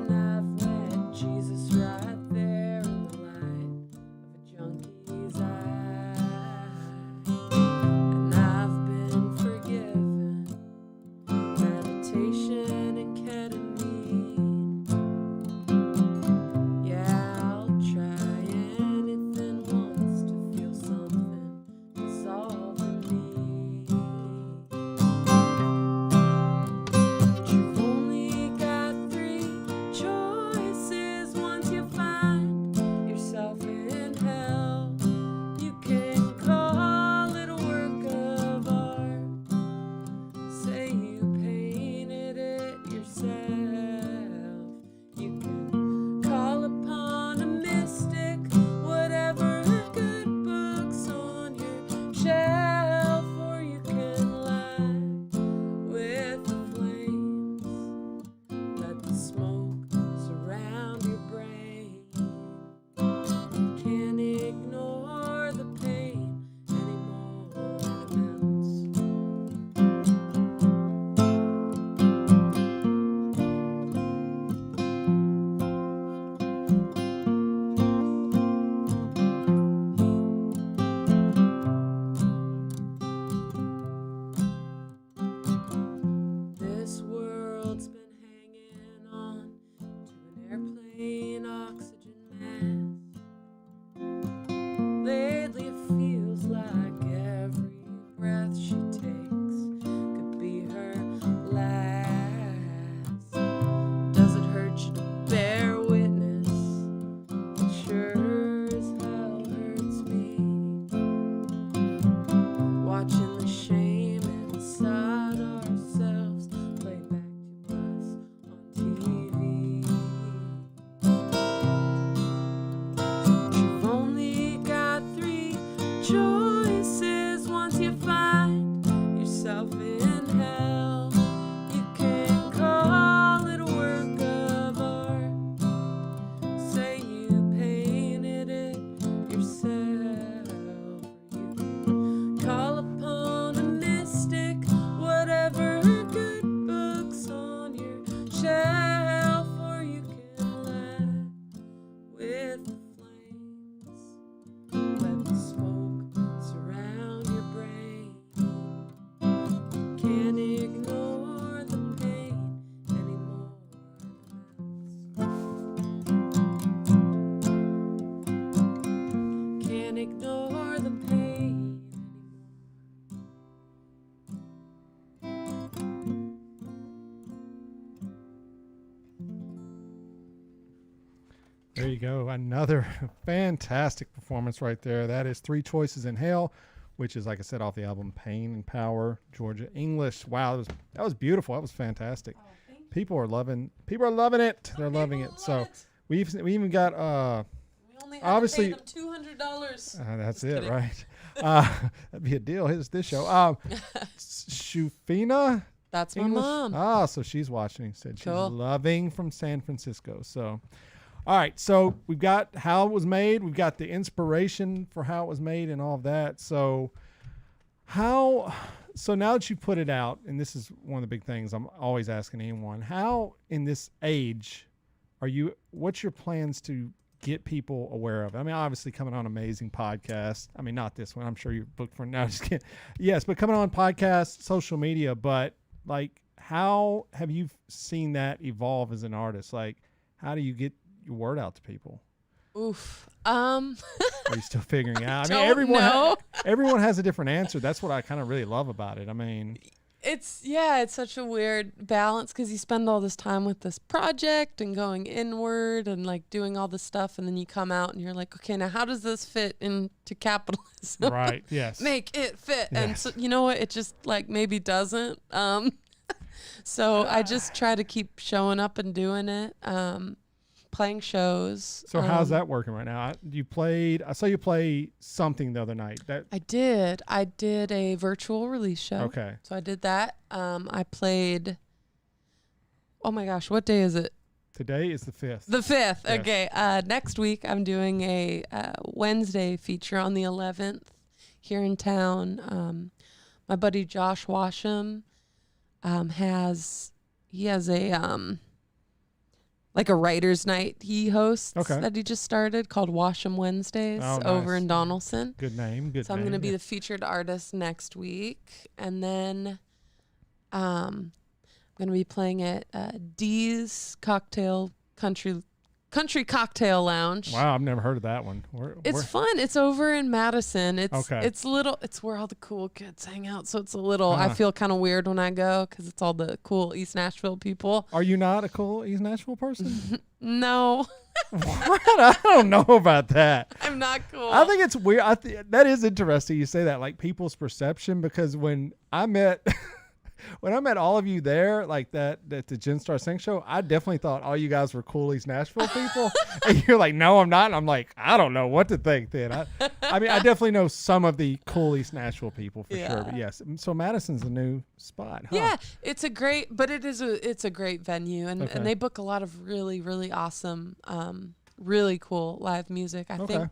shelf, or you can lie with the flames. Let the smoke surround your brain. Can't ignore the pain anymore. Can't ignore the pain There you go. Another fantastic performance right there. That is Three Choices in Hell, which is, like I said, off the album Pain and Power, Georgia English. Wow, that was beautiful. That was fantastic. People are loving it. They're loving it. So we even got We only obviously to pay them $200. that's Just it, kidding. right? That'd be a deal. Here's this show. Shufina That's my English. mom. So she's watching. Said she's Cool. loving from San Francisco. So, all right. So we've got how it was made. We've got the inspiration for how it was made and all of that. So so now that you put it out, and this is one of the big things I'm always asking anyone, how in this age what's your plans to get people aware of it? I mean, obviously coming on amazing podcast. I mean, not this one. I'm sure you're booked for now. Just kidding. Yes, but coming on podcast, social media, but like, how have you seen that evolve as an artist? Like, how do you get your word out to people? Oof. Are you still figuring it out? I mean, Don't know. everyone has a different answer. That's what I kind of really love about it. I mean, It's such a weird balance because you spend all this time with this project and going inward and like doing all this stuff, and then you come out and you're like, okay, now how does this fit into capitalism? right? Yes. Make it fit. And Yes. so, you know what? It just like maybe doesn't. So I just try to keep showing up and doing it. Playing shows. So how's that working right now? I saw you play something the other night. I did a virtual release show. Okay. So I did that. I played. Oh my gosh, what day is it? Today is the 5th. The 5th. Yes. Okay. Next week I'm doing a Wednesday feature on the 11th here in town. My buddy Josh Washam has a like a writer's night he hosts that he just started called Washam Wednesdays over in Donaldson. Good name. So I'm going to be the featured artist next week. And then I'm going to be playing at Dee's Country Cocktail Lounge. Wow, I've never heard of that one. It's fun. It's over in Madison. It's where all the cool kids hang out. So it's a little, I feel kind of weird when I go because it's all the cool East Nashville people. Are you not a cool East Nashville person? No. What? I don't know about that. I'm not cool. I think it's weird. That is interesting you say that, like people's perception, because when I met all of you there, like that at the Gen Star Sing Show, I definitely thought all you guys were cool East Nashville people. And you're like, no, I'm not. And I'm like, I don't know what to think then. I mean, I definitely know some of the cool East Nashville people for sure. But yes, so Madison's the new spot. Huh? Yeah, it's a great venue, and they book a lot of really, really awesome, really cool live music. I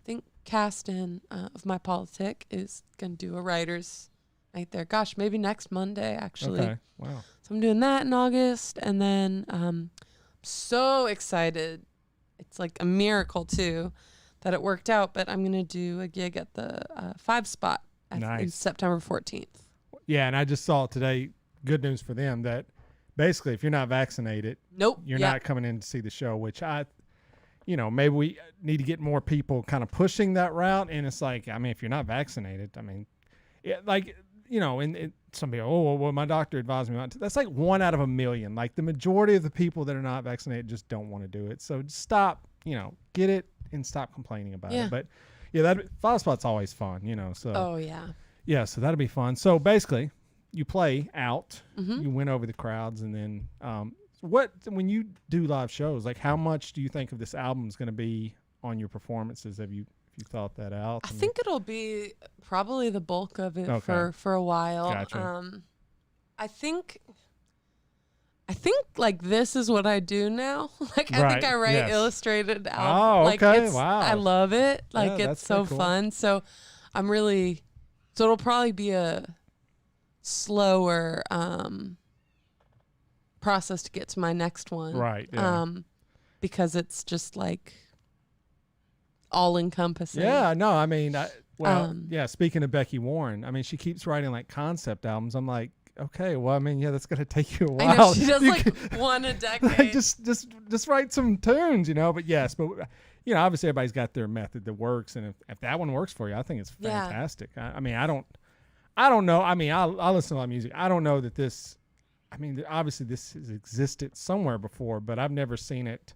think Caston of My Politic is gonna do a writer's night there. Gosh, maybe next Monday actually. Okay. Wow. So I'm doing that in August, and then so excited. It's like a miracle too that it worked out, but I'm gonna do a gig at the 5 spot in September 14th. Yeah, and I just saw today, good news for them, that basically if you're not vaccinated, you're not coming in to see the show, which maybe we need to get more people kind of pushing that route. And it's like, I mean, if you're not vaccinated, I mean, and some people, well, my doctor advised me not to. That's like 1 out of 1 million. Like the majority of the people that are not vaccinated just don't want to do it. So stop, get it and stop complaining about it. But yeah, that 5 spot's always fun, so. Oh yeah. Yeah, so that'll be fun. So basically, you play out, you win over the crowds, and then when you do live shows, like how much do you think of this album is going to be on your performances? Have you thought that out? I think it'll be probably the bulk of it for a while. Gotcha. I think like this is what I do now. Like I think I write illustrated albums. Oh, okay. Like Wow. I love it. Like Yeah, it's so cool. fun. So it'll probably be a slower process to get to my next one. Right. Yeah. Because it's just like all encompassing. Yeah, no, I mean, speaking of Becky Warren, I mean, she keeps writing like concept albums. I'm like, okay, well, I mean, yeah, that's going to take you a while. I know, she does like one a decade. Like, just write some tunes, but yes, but obviously everybody's got their method that works. And if that one works for you, I think it's fantastic. I mean, I don't know. I mean, I listen to a lot of music. I don't know that this, I mean, obviously this has existed somewhere before, but I've never seen it,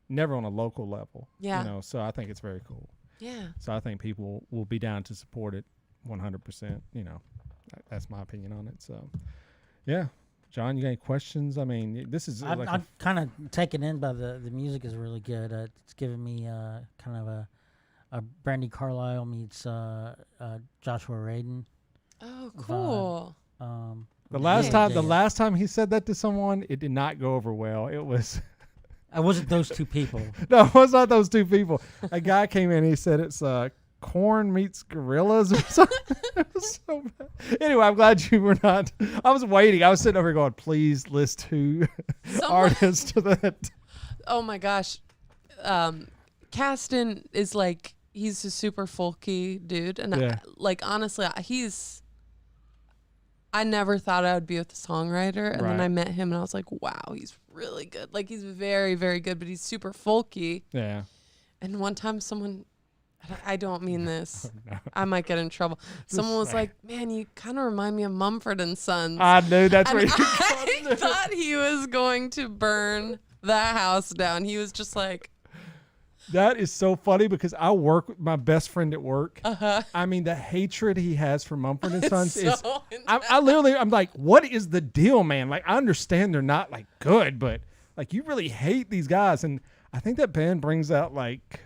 never on a local level. Yeah. So I think it's very cool. Yeah. So I think people will be down to support it 100%. That's my opinion on it. So, yeah. John, you got any questions? I mean, this is I'm kind of taken in by the music is really good. It's giving me kind of a Brandy Carlisle meets Joshua Radin. Oh, cool. The last time he said that to someone, it did not go over well. It was. I wasn't those two people. No, it was not those two people. A guy came in and he said it's corn meets gorillas or something. It was so bad. Anyway, I'm glad you were not. I was waiting. I was sitting over here going, please list two artists to that. Oh my gosh. Caston is like, he's a super folky dude. And honestly, I never thought I would be with a songwriter. And then I met him and I was like, wow, he's really good. Like, he's very, very good, but he's super folky. Yeah. And one time I don't mean this. Oh, no. I might get in trouble. Someone was like, man, you kind of remind me of Mumford and Sons. I knew that's what I thought he was going to burn the house down. He was just like. That is so funny because I work with my best friend at work. Uh-huh. I mean, the hatred he has for Mumford and Sons is. I'm like, what is the deal, man? Like, I understand they're not like good, but like, you really hate these guys. And I think that band brings out like,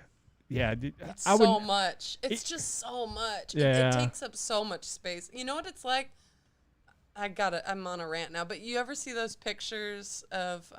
it's so much. It's just so much. Yeah. It takes up so much space. You know what it's like? I'm on a rant now, but you ever see those pictures of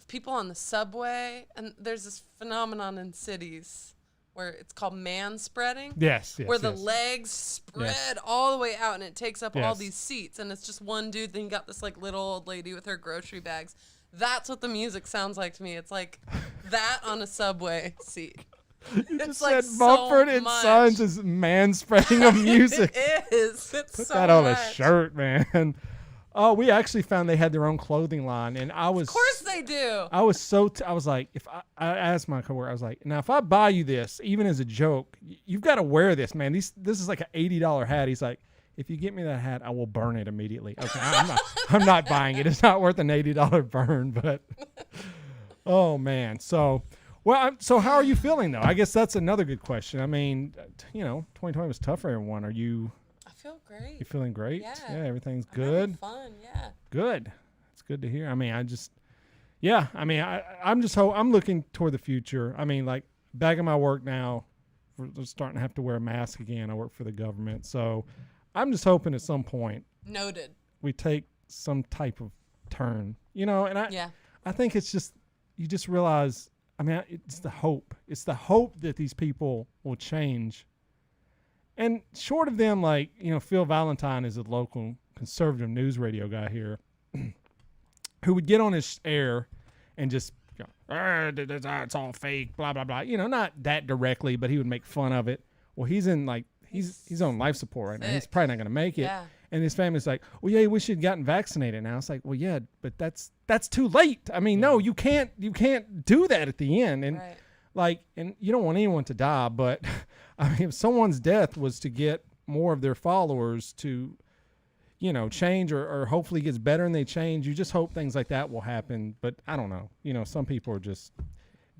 people on the subway? And there's this phenomenon in cities where it's called man spreading. Yes. Where the legs spread all the way out and it takes up all these seats and it's just one dude. Then you got this like little old lady with her grocery bags. That's what the music sounds like to me. It's like that on a subway seat. It's like Mumford and Sons is man spreading of music. It is. It's Put so that on much. a shirt, man. Oh, we actually found they had their own clothing line, and I was. Of course they do. I was I was like, if I asked my coworker, I was like, now if I buy you this, even as a joke, you've got to wear this, man. This is like an $80 hat. He's like, if you get me that hat, I will burn it immediately. Okay, I'm not buying it. It's not worth an $80 burn, but. Oh man, so how are you feeling though? I guess that's another good question. I mean, 2020 was tough for everyone. Are you? I feel great. You feeling great? Yeah. Everything's I'm good. having fun, yeah. Good. It's good to hear. I mean, I'm looking toward the future. I mean, like back in my work now, we're starting to have to wear a mask again. I work for the government, so I'm just hoping at some point. Noted. We take some type of turn, and I think it's just. You just realize, I mean, it's the hope. It's the hope that these people will change. And short of them, like, Phil Valentine is a local conservative news radio guy here who would get on his air and just go, it's all fake, blah, blah, blah. Not that directly, but he would make fun of it. Well, he's on life support right now. He's probably not going to make it. Yeah. And his family's like, well, yeah, we should have gotten vaccinated now. It's like, well, yeah, but that's too late. I mean, no, you can't do that at the end. And and you don't want anyone to die, but I mean, if someone's death was to get more of their followers to, change or hopefully gets better and they change, you just hope things like that will happen. But I don't know. Some people are just,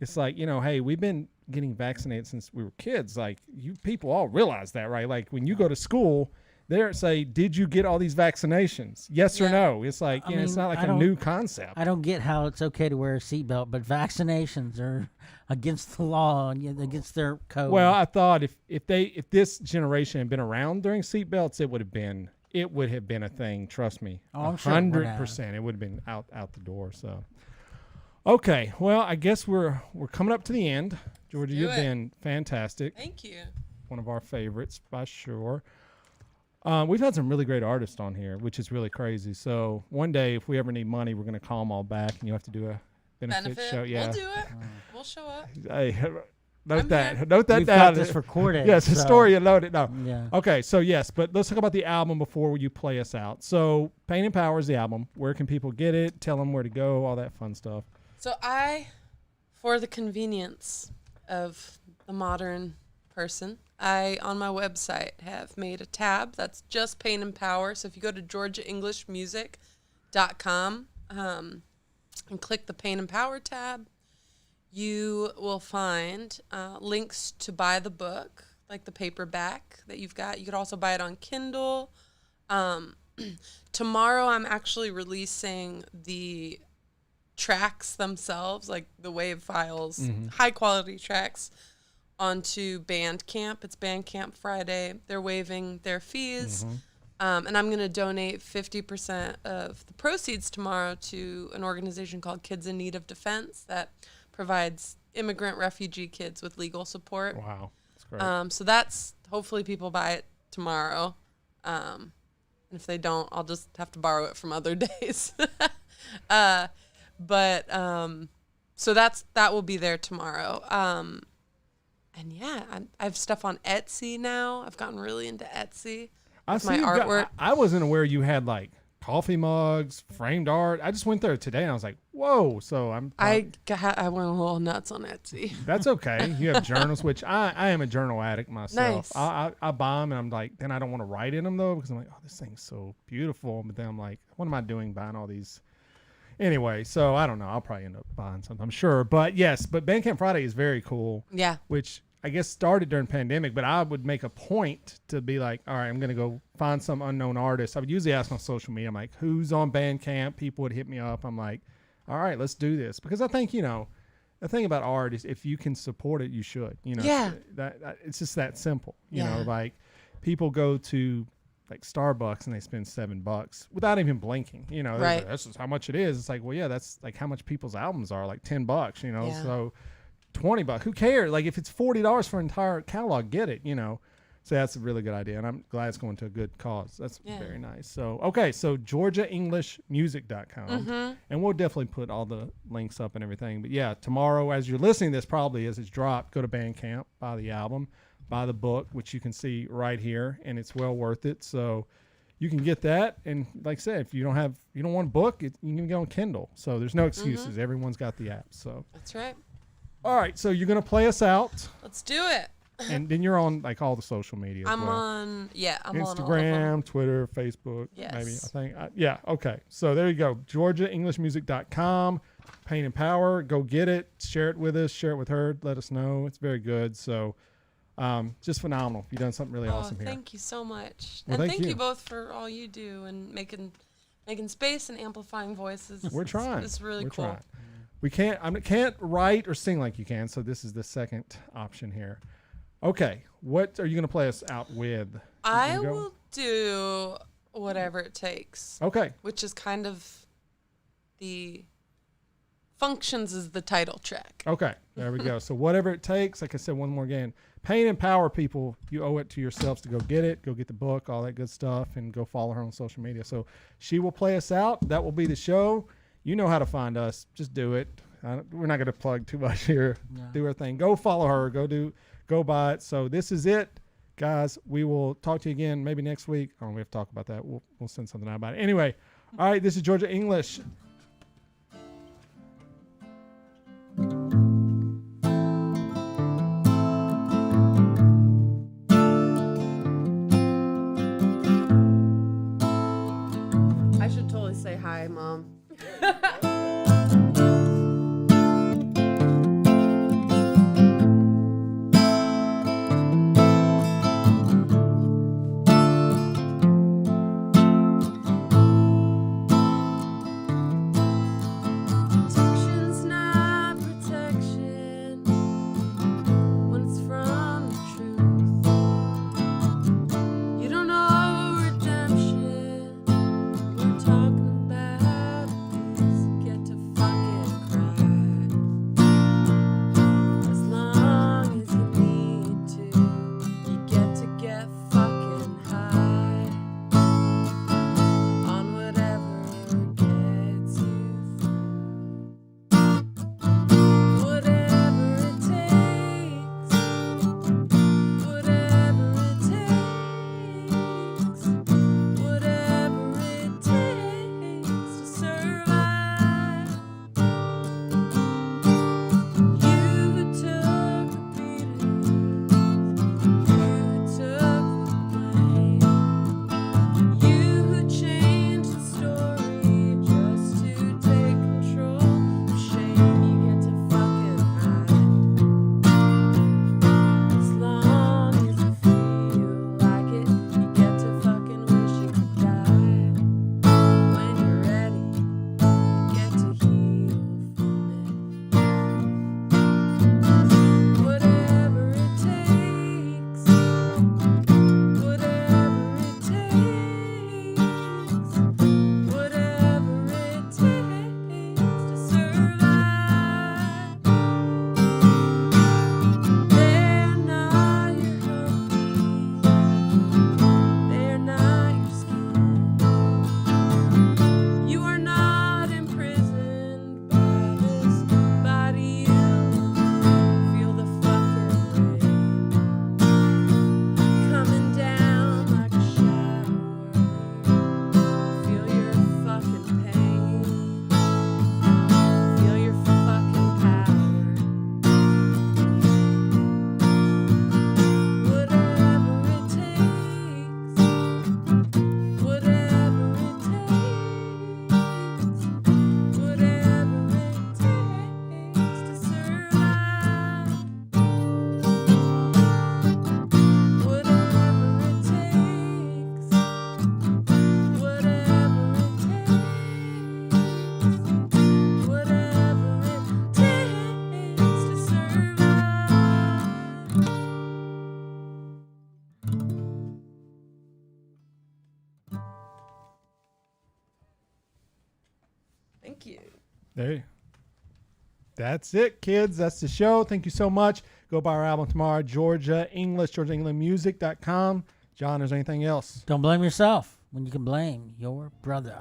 it's like, hey, we've been getting vaccinated since we were kids. Like, you people all realize that, right? Like, when you go to school, they say, did you get all these vaccinations? Yes or no? It's like, it's not like a new concept. I don't get how it's okay to wear a seatbelt, but vaccinations are against the law and against their code. Well, I thought if this generation had been around during seatbelts, it would have been a thing. Trust me, 100%. It would have been out the door. So, okay. Well, I guess we're coming up to the end. Georgia, you've been fantastic. Thank you. One of our favorites, by sure. We've had some really great artists on here, which is really crazy. So one day, if we ever need money, we're going to call them all back, and you have to do a benefit show. Yeah, We'll do it. We'll show up. Hey, note I'm that. here. Note that We've down. got this recorded. Yes, so, Historia loaded. No. Yeah. Okay, so yes, but let's talk about the album before you play us out. So Pain and Power is the album. Where can people get it? Tell them where to go, all that fun stuff. So for the convenience of the modern person, I, on my website, have made a tab that's just Pain and Power. So if you go to georgiaenglishmusic.com and click the Pain and Power tab, you will find links to buy the book, like the paperback that you've got. You could also buy it on Kindle. Tomorrow I'm actually releasing the tracks themselves, like the WAV files, high quality tracks, onto Bandcamp. It's Bandcamp Friday. They're waiving their fees. And I'm going to donate 50% of the proceeds tomorrow to an organization called Kids in Need of Defense that provides immigrant refugee kids with legal support. Wow, that's great. So that's, hopefully people buy it tomorrow. And if they don't, I'll just have to borrow it from other days. So that will be there tomorrow. And yeah, I have stuff on Etsy now. I've gotten really into Etsy. I with see my you've got- artwork. I wasn't aware you had like coffee mugs, framed art. I just went there today and I was like, whoa. So I went a little nuts on Etsy. that's okay. You have journals, which I am a journal addict myself. Nice. I buy them and I'm like, then I don't want to write in them though, because I'm like, oh, this thing's so beautiful. But then I'm like, what am I doing buying all these? Anyway, so I don't know. I'll probably end up buying something, I'm sure. But yes, but Bandcamp Friday is very cool. Yeah. Which I guess started during pandemic, but I would make a point to be like, all right, I'm going to go find some unknown artist. I would usually ask on social media, I'm like, who's on Bandcamp? People would hit me up. I'm like, all right, let's do this. Because I think, the thing about art is if you can support it, you should, Yeah. that it's just that simple, you Yeah. know, like people go to like Starbucks and they spend $7 without even blinking, They're Right. like, this is how much it is. It's like, well, yeah, that's like how much people's albums are, like $10, Yeah. so $20, who cares? Like if it's $40 for an entire catalog, get it, So that's a really good idea, and I'm glad it's going to a good cause. That's very nice. So okay, so GeorgiaEnglishMusic.com, and we'll definitely put all the links up and everything. But yeah, tomorrow, as you're listening to this, probably as it's dropped, go to Bandcamp, buy the album, buy the book, which you can see right here, and it's well worth it. So you can get that, and like I said, if you don't want a book, you can go on Kindle. So there's no excuses. Everyone's got the app. So That's right. all right, so you're gonna play us out, Let's do it. and then you're on like all the social media. I'm as well. on all of them. Instagram, Twitter, Facebook. Yes. Maybe I think. Yeah. Okay. So there you go. GeorgiaEnglishMusic.com. Pain and Power. Go get it. Share it with us. Share it with her. Let us know. It's very good. So, just phenomenal. You've done something really awesome here. Thank you so much. Well, and thank thank you. you both for all you do and making space and amplifying voices. We're trying. It's really We're cool. trying. We can't write or sing like you can. So this is the second option here. Okay. What are you going to play us out with? I You go? will do whatever it takes, Okay. which is kind of functions as the title track. Okay, there we go. So whatever it takes, like I said, one more again. Pain and Power, people, you owe it to yourselves to go get it, go get the book, all that good stuff, and go follow her on social media. So she will play us out. That will be the show. You know how to find us. Just do it. We're not going to plug too much here. Yeah. Do our thing. Go follow her. Go buy it. So this is it, guys. We will talk to you again maybe next week. Oh, we have to talk about that. We'll send something out about it. Anyway, all right, this is Georgia English. I should totally say hi, Mom. There. That's it, kids. That's the show. Thank you so much. Go buy our album tomorrow. GeorgiaEnglishMusic.com. John, is there anything else? Don't blame yourself when you can blame your brother.